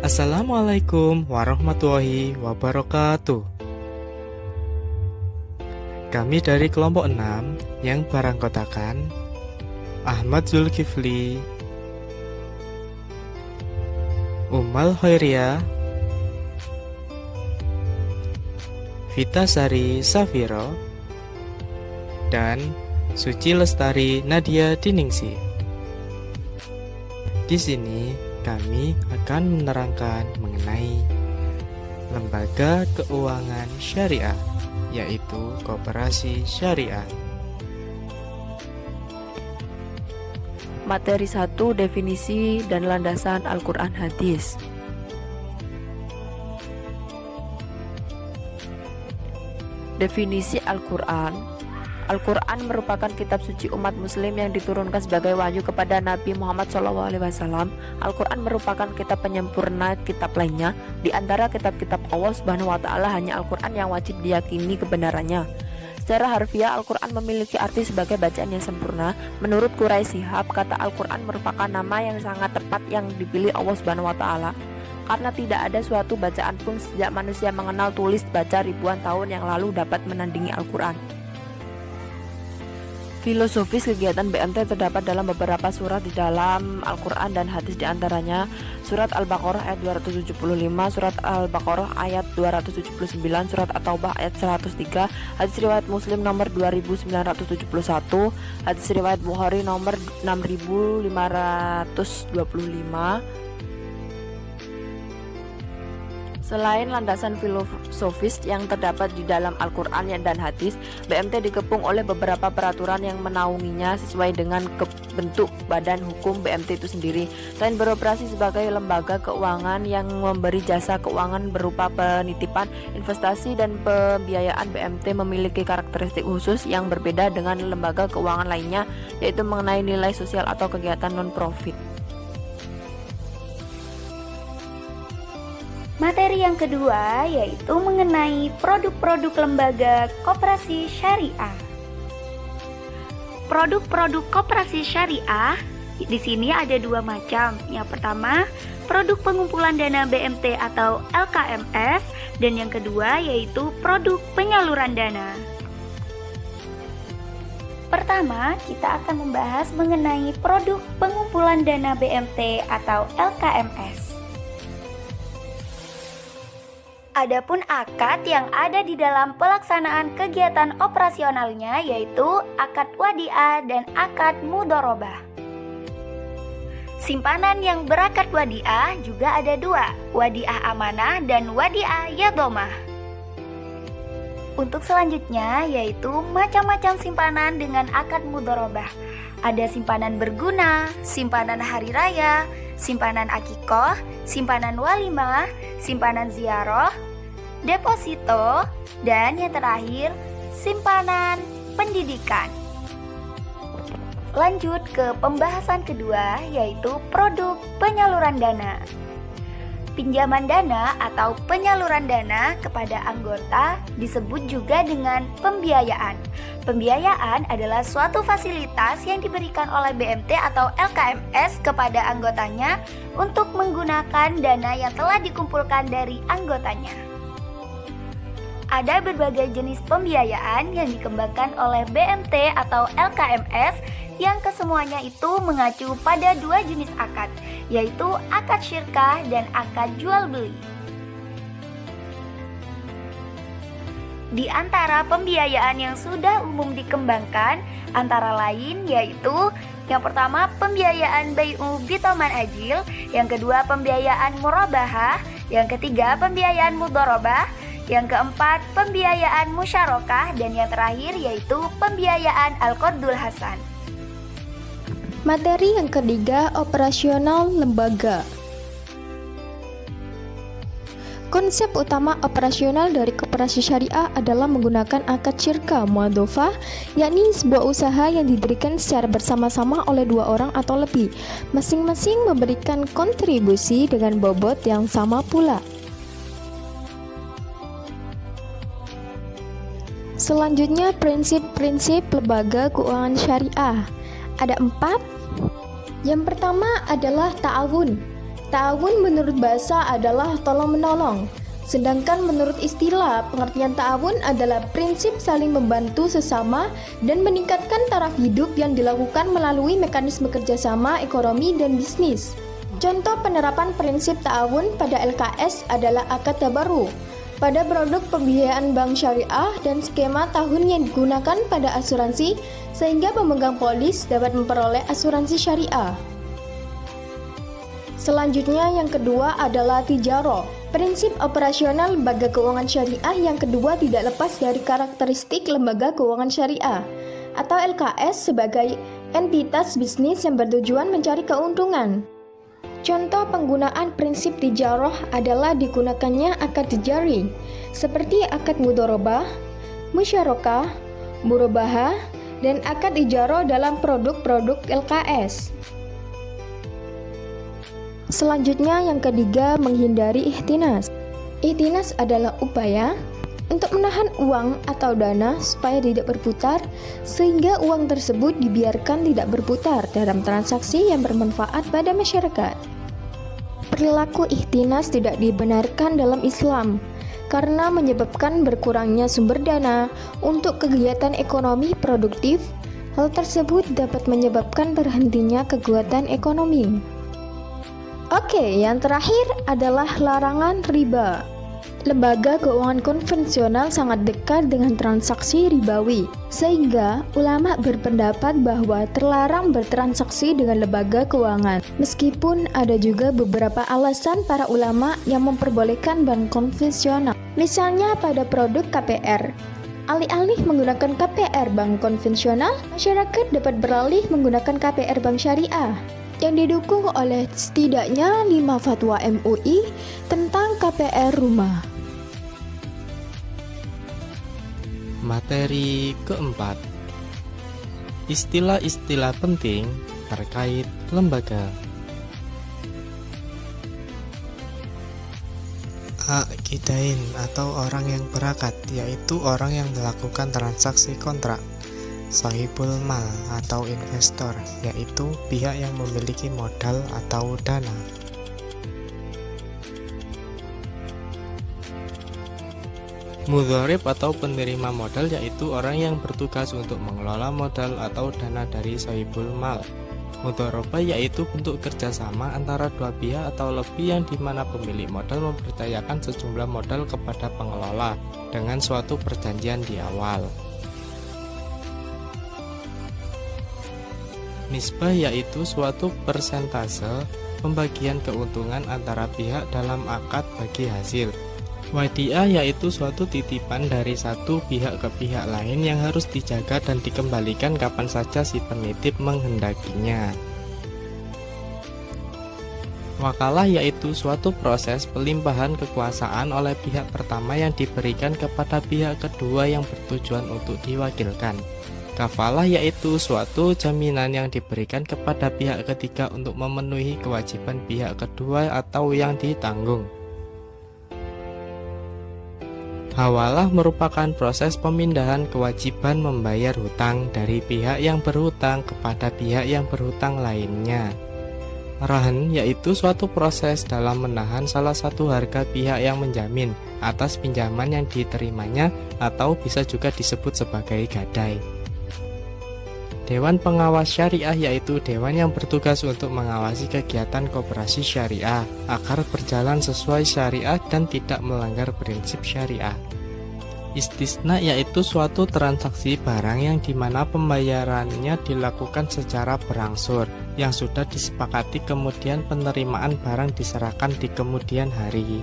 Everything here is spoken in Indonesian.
Assalamualaikum warahmatullahi wabarakatuh. Kami dari kelompok 6 yang barangkotakan Ahmad Zulkifli, Umal Hoiria, Vita Sari Safiro, dan Suci Lestari Nadia Diningsi. Di sini kami akan menerangkan mengenai lembaga keuangan syariah, yaitu Koperasi Syariah. Materi 1, definisi dan landasan Al-Quran Hadis. Definisi Al-Quran. Al-Quran merupakan kitab suci umat muslim yang diturunkan sebagai wahyu kepada Nabi Muhammad SAW. Al-Quran merupakan kitab penyempurna kitab lainnya. Di antara kitab-kitab Allah Subhanahu wa Ta'ala, hanya Al-Quran yang wajib diyakini kebenarannya. Secara harfiah, Al-Quran memiliki arti sebagai bacaan yang sempurna. Menurut Quraisy Shihab, kata Al-Quran merupakan nama yang sangat tepat yang dipilih Allah Subhanahu wa Ta'ala, karena tidak ada suatu bacaan pun sejak manusia mengenal tulis baca ribuan tahun yang lalu dapat menandingi Al-Quran. Filosofis kegiatan BMT terdapat dalam beberapa surat di dalam Al-Quran dan hadis, diantaranya surat Al-Baqarah ayat 275, surat Al-Baqarah ayat 279, surat At-Taubah ayat 103, hadis riwayat Muslim nomor 2971, hadis riwayat Bukhari nomor 6525. Selain landasan filosofis yang terdapat di dalam Al-Quran dan hadis, BMT dikepung oleh beberapa peraturan yang menaunginya sesuai dengan bentuk badan hukum BMT itu sendiri. Selain beroperasi sebagai lembaga keuangan yang memberi jasa keuangan berupa penitipan, investasi, dan pembiayaan, BMT memiliki karakteristik khusus yang berbeda dengan lembaga keuangan lainnya, yaitu mengenai nilai sosial atau kegiatan non-profit. Materi yang kedua yaitu mengenai produk-produk lembaga koperasi syariah. Produk-produk koperasi syariah di sini ada dua macam. Yang pertama, produk pengumpulan dana BMT atau LKMS, dan yang kedua yaitu produk penyaluran dana. Pertama, kita akan membahas mengenai produk pengumpulan dana BMT atau LKMS. Adapun akad yang ada di dalam pelaksanaan kegiatan operasionalnya yaitu akad wadiah dan akad mudharabah. Simpanan yang berakad wadiah juga ada dua, wadiah amanah dan wadiah yadomah. Untuk selanjutnya yaitu macam-macam simpanan dengan akad mudharabah. Ada simpanan berguna, simpanan hari raya, simpanan akikoh, simpanan walimah, simpanan ziarah, deposito, dan yang terakhir simpanan pendidikan. Lanjut ke pembahasan kedua yaitu produk penyaluran dana. Pinjaman dana atau penyaluran dana kepada anggota disebut juga dengan pembiayaan. Pembiayaan adalah suatu fasilitas yang diberikan oleh BMT atau LKMS kepada anggotanya untuk menggunakan dana yang telah dikumpulkan dari anggotanya. Ada berbagai jenis pembiayaan yang dikembangkan oleh BMT atau LKMS yang kesemuanya itu mengacu pada dua jenis akad, yaitu akad syirkah dan akad jual beli. Di antara pembiayaan yang sudah umum dikembangkan antara lain yaitu yang pertama pembiayaan bai'u bitoman ajil, yang kedua pembiayaan murabahah, yang ketiga pembiayaan mudharabah, yang keempat pembiayaan musyarakah, dan yang terakhir yaitu pembiayaan al-qardul hasan. Materi yang ketiga, operasional lembaga. Konsep utama operasional dari koperasi syariah adalah menggunakan akad syirkah muadhofah, yakni sebuah usaha yang didirikan secara bersama-sama oleh dua orang atau lebih, masing-masing memberikan kontribusi dengan bobot yang sama pula. Selanjutnya, prinsip-prinsip lembaga keuangan syariah. Ada 4. Yang pertama adalah ta'awun. Ta'awun menurut bahasa adalah tolong-menolong. Sedangkan menurut istilah, pengertian ta'awun adalah prinsip saling membantu sesama dan meningkatkan taraf hidup yang dilakukan melalui mekanisme kerjasama ekonomi dan bisnis. Contoh penerapan prinsip ta'awun pada LKS adalah akad tabaru pada produk pembiayaan bank syariah dan skema tahun yang digunakan pada asuransi sehingga pemegang polis dapat memperoleh asuransi syariah. Selanjutnya yang kedua adalah tijaroh. Prinsip operasional lembaga keuangan syariah yang kedua tidak lepas dari karakteristik lembaga keuangan syariah atau LKS sebagai entitas bisnis yang bertujuan mencari keuntungan. Contoh penggunaan prinsip tijaroh adalah digunakannya akad tijari seperti akad mudharabah, musyarakah, murabahah, dan akad ijaroh dalam produk-produk LKS. Selanjutnya yang ketiga, menghindari ihtinas. Ihtinas adalah upaya untuk menahan uang atau dana supaya tidak berputar sehingga uang tersebut dibiarkan tidak berputar dalam transaksi yang bermanfaat pada masyarakat. Perilaku ihtinas tidak dibenarkan dalam Islam karena menyebabkan berkurangnya sumber dana untuk kegiatan ekonomi produktif. Hal tersebut dapat menyebabkan berhentinya kegiatan ekonomi. Oke, yang terakhir adalah larangan riba. Lembaga keuangan konvensional sangat dekat dengan transaksi ribawi, sehingga ulama berpendapat bahwa terlarang bertransaksi dengan lembaga keuangan. Meskipun ada juga beberapa alasan para ulama yang memperbolehkan bank konvensional. Misalnya pada produk KPR. Alih-alih menggunakan KPR bank konvensional, masyarakat dapat beralih menggunakan KPR bank syariah yang didukung oleh setidaknya 5 fatwa MUI tentang KPR rumah. Materi keempat, istilah-istilah penting terkait lembaga. Akidain atau orang yang berakad, yaitu orang yang melakukan transaksi kontrak. Sahibul mal atau investor, yaitu pihak yang memiliki modal atau dana. Mudharib atau penerima modal, yaitu orang yang bertugas untuk mengelola modal atau dana dari sahibul mal. Mudharabah yaitu bentuk kerjasama antara dua pihak atau lebih yang dimana pemilik modal mempercayakan sejumlah modal kepada pengelola dengan suatu perjanjian di awal. Nisbah yaitu suatu persentase pembagian keuntungan antara pihak dalam akad bagi hasil. Wadiah yaitu suatu titipan dari satu pihak ke pihak lain yang harus dijaga dan dikembalikan kapan saja si penitip menghendakinya. Wakalah yaitu suatu proses pelimpahan kekuasaan oleh pihak pertama yang diberikan kepada pihak kedua yang bertujuan untuk diwakilkan. Kafalah yaitu suatu jaminan yang diberikan kepada pihak ketiga untuk memenuhi kewajiban pihak kedua atau yang ditanggung. Hawalah merupakan proses pemindahan kewajiban membayar hutang dari pihak yang berhutang kepada pihak yang berhutang lainnya. Rahan yaitu suatu proses dalam menahan salah satu harga pihak yang menjamin atas pinjaman yang diterimanya atau bisa juga disebut sebagai gadai. Dewan Pengawas Syariah yaitu dewan yang bertugas untuk mengawasi kegiatan koperasi syariah agar berjalan sesuai syariah dan tidak melanggar prinsip syariah. Istisna yaitu suatu transaksi barang yang dimana pembayarannya dilakukan secara berangsur yang sudah disepakati, kemudian penerimaan barang diserahkan di kemudian hari.